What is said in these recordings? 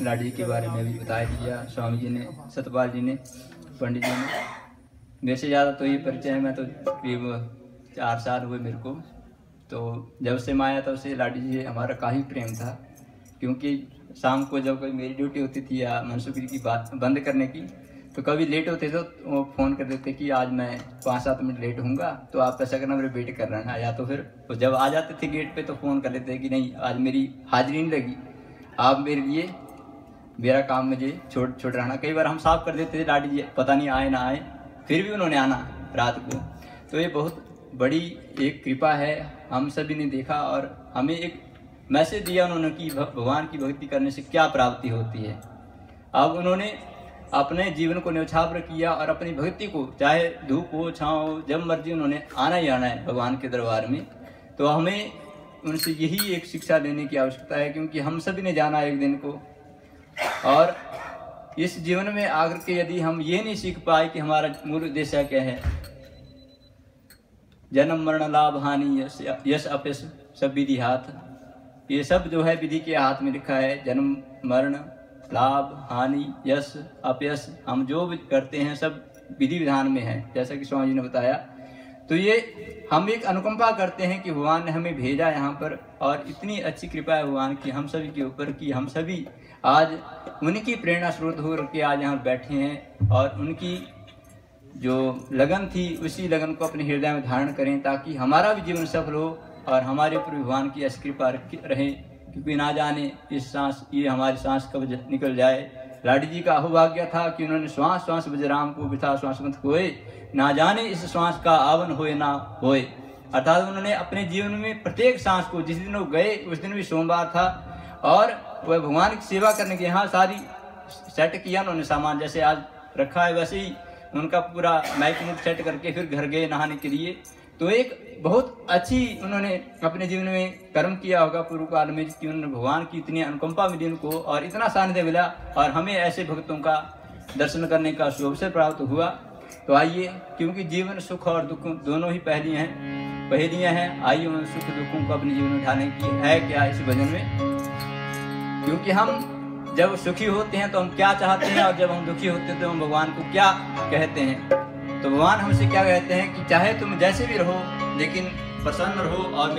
लाडी जी के बारे में भी बता दिया स्वामी जी ने, सतपाल जी ने, पंडित जी ने। वैसे ज़्यादा तो ये परिचय है, मैं तो करीब 4 साल हुए मेरे को। तो जब से मैं आया तब से लाडी जी हमारा काफ़ी प्रेम था, क्योंकि शाम को जब कोई मेरी ड्यूटी होती थी या मनसुखी की बात बंद करने की, तो कभी लेट होते तो वो फ़ोन कर देते कि आज मैं 5-7 मिनट लेट होऊंगा, तो आप ऐसा करना मेरे वेट कर रहना। या तो फिर तो जब आ जाते थे गेट पे तो फ़ोन कर लेते कि नहीं आज मेरी हाजिरी नहीं लगी, आप मेरे लिए मेरा काम मुझे छोड़ रहना। कई बार हम साफ कर देते थे, लाडी जी पता नहीं आए ना आए, फिर भी उन्होंने आना रात को। तो ये बहुत बड़ी एक कृपा है, हम सभी ने देखा और हमें एक मैसेज दिया उन्होंने कि भगवान की भक्ति करने से क्या प्राप्ति होती है। अब उन्होंने अपने जीवन को न्यौछावर किया और अपनी भक्ति को, चाहे धूप हो छाँव हो, जब मर्जी उन्होंने आना ही आना है भगवान के दरबार में। तो हमें उनसे यही एक शिक्षा लेने की आवश्यकता है, क्योंकि हम सभी ने जाना एक दिन को। और इस जीवन में आकर के यदि हम ये नहीं सीख पाए कि हमारा मूल उद्देश्य क्या है, जन्म मरण लाभ हानि यश अपयश सब विधि हाथ, ये सब जो है विधि के हाथ में लिखा है। जन्म मरण लाभ हानि यश अपयश हम जो भी करते हैं सब विधि विधान में है, जैसा कि स्वामी जी ने बताया। तो ये हम एक अनुकंपा करते हैं कि भगवान ने हमें भेजा यहाँ पर, और इतनी अच्छी कृपा है भगवान की हम सभी के ऊपर कि हम सभी आज उनकी प्रेरणा स्रोत हो के आज यहाँ बैठे हैं, और उनकी जो लगन थी उसी लगन को अपने हृदय में धारण करें, ताकि हमारा भी जीवन सफल हो और हमारे ऊपर भगवान की ऐसी कृपा रहे। क्योंकि ना जाने इस सांस ये हमारी सांस कब निकल जाए। लाडी जी का अहोभाग्य था कि उन्होंने श्वास श्वास बजराम को बिठा श्वास मत खोए, ना जाने इस श्वास का आवन होए ना होए। अर्थात उन्होंने अपने जीवन में प्रत्येक सांस को, जिस दिन वो गए उस दिन भी सोमवार था, और वह भगवान की सेवा करने के यहाँ सारी सेट किया उन्होंने सामान, जैसे आज रखा है वैसे ही उनका पूरा माइक मुट सेट करके फिर घर गए नहाने के लिए। तो एक बहुत अच्छी उन्होंने अपने जीवन में कर्म किया होगा पूर्व काल में, कि उन्होंने भगवान की इतनी अनुकंपा मिली उनको और इतना सानिध्य मिला, और हमें ऐसे भक्तों का दर्शन करने का अवसर प्राप्त हुआ। तो आइए, क्योंकि जीवन सुख और दुख दोनों ही पहेलियां हैं, आइए उन सुख दुखों को अपने जीवन में उठाने की है क्या इस भजन में। क्योंकि हम जब सुखी होते हैं तो हम क्या चाहते हैं, और जब हम दुखी होते हैं तो हम भगवान को क्या कहते हैं। तो भगवान हमसे क्या कहते हैं कि चाहे तुम जैसे भी रहो लेकिन प्रसन्न रहो और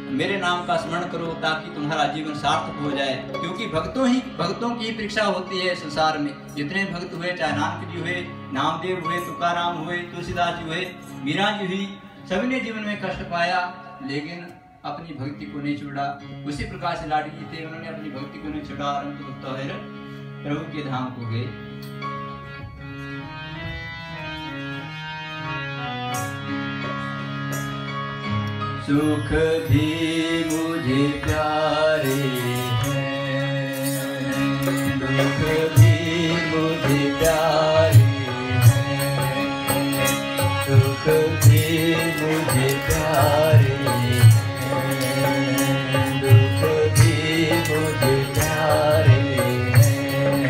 मेरे नाम का स्मरण करो, ताकि तुम्हारा जीवन सार्थक हो जाए। क्योंकि भक्तों की परीक्षा होती है संसार में। जितने भक्त हुए, चाहे नानक जी हुए, नामदेव हुए, तुकाराम हुए, तुलसीदास जी हुए, मीरा जी हुई, सभी ने जीवन में कष्ट पाया लेकिन अपनी भक्ति को नहीं छोड़ा। उसी प्रकार से लाडी जी थे, उन्होंने अपनी भक्ति को नहीं छोड़ा और प्रभु के धाम को गए। सुख भी मुझे प्यारे हैं, दुख भी मुझे प्यारे हैं, सुख भी मुझे प्यारे हैं, दुख भी मुझे प्यारे हैं।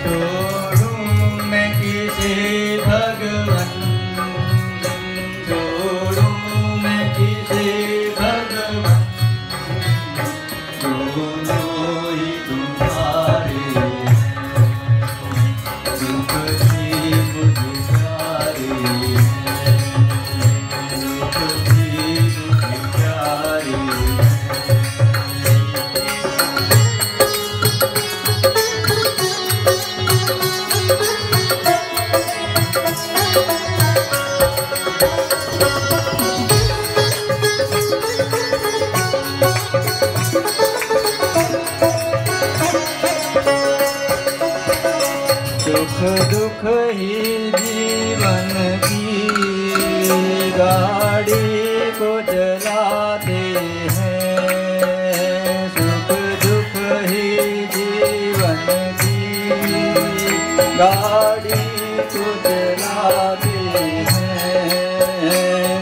छोड़ूं मैं किसे भगवन, दुख ही जीवन की गाड़ी को चलाते हैं, सुख दुख ही जीवन की गाड़ी को चलाते हैं,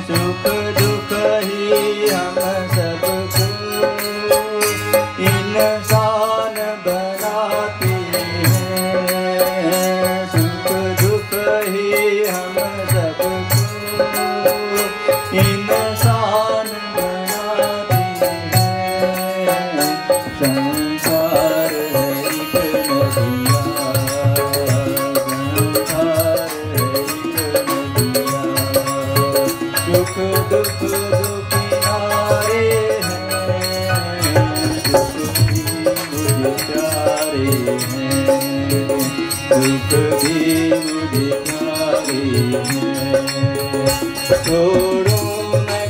सुख दुख ही हम सबको इंसान बनाते इंसान बनाते हैं। संसार दुख भी मुझे प्यारे हैं। छोड़ो मैं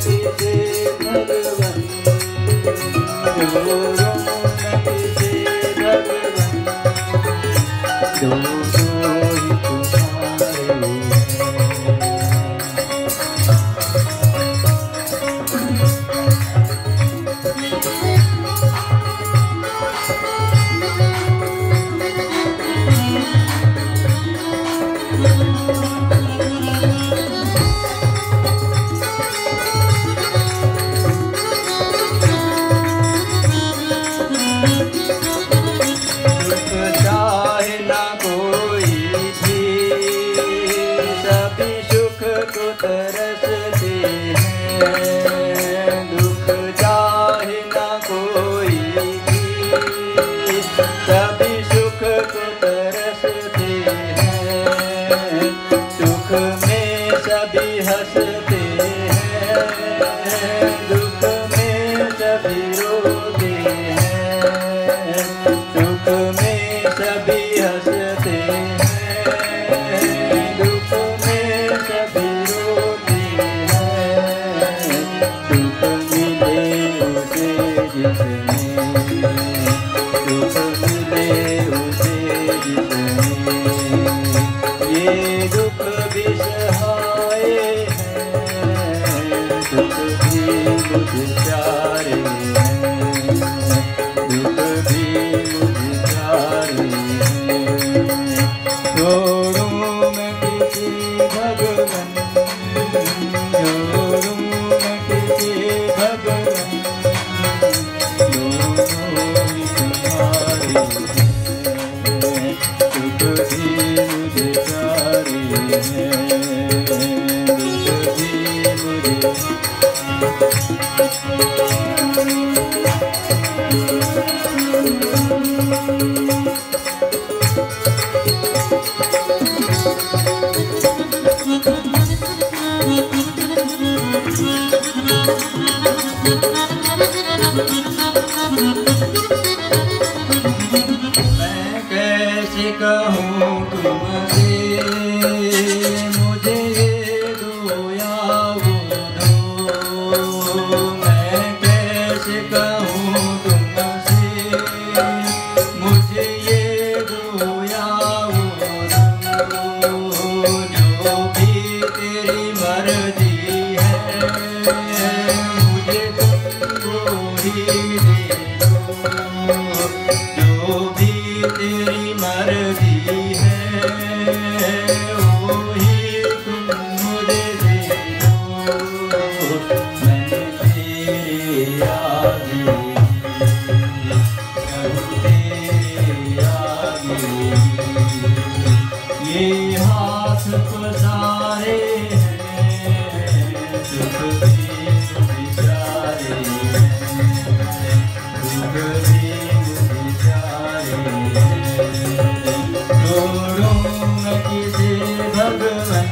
किसे भगवन,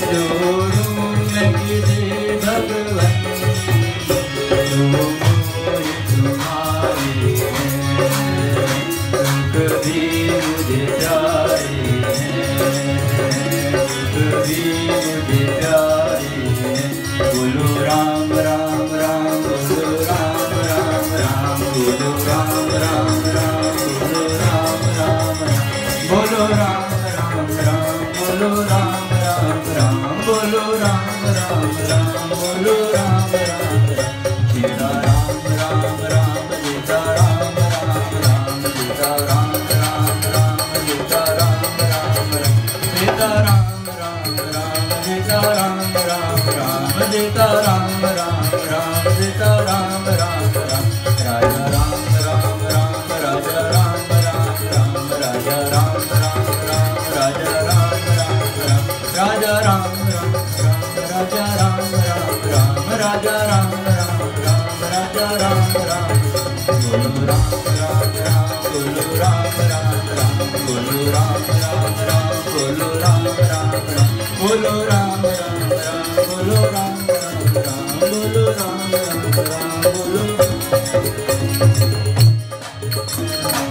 छोड़ो मैं किसे भगवन, दोनों ही तुम्हारे हैं। बोलो राम राम राम, बोलो राम राम राम, बोलो राम राम राम,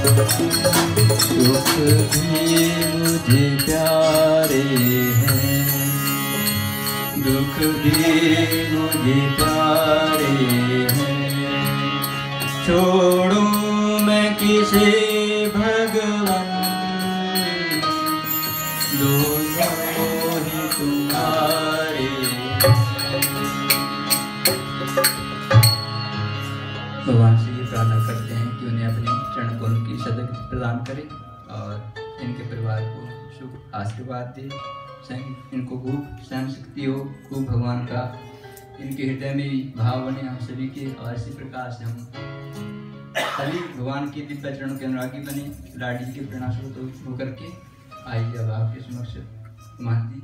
दुख भी मुझे प्यारे हैं, दुख भी मुझे प्यारे हैं। छोड़ूं मैं किसे भगवान, दोनों ही तुम्हारे। भगवान से ये प्रार्थना करते हैं कि उन्हें अपने चरण कमल की सदगति प्रदान करे और इनके परिवार को सुख आशीर्वाद दे, इनको खूब सहन शक्ति हो, खूब भगवान का इनके हृदय में भाव बने हम सभी के, और इसी प्रकार से हम सभी भगवान के दिव्य चरणों के अनुरागी बने, लाडी के प्रेरणा होकर के। आइए अब आपके समक्ष महंती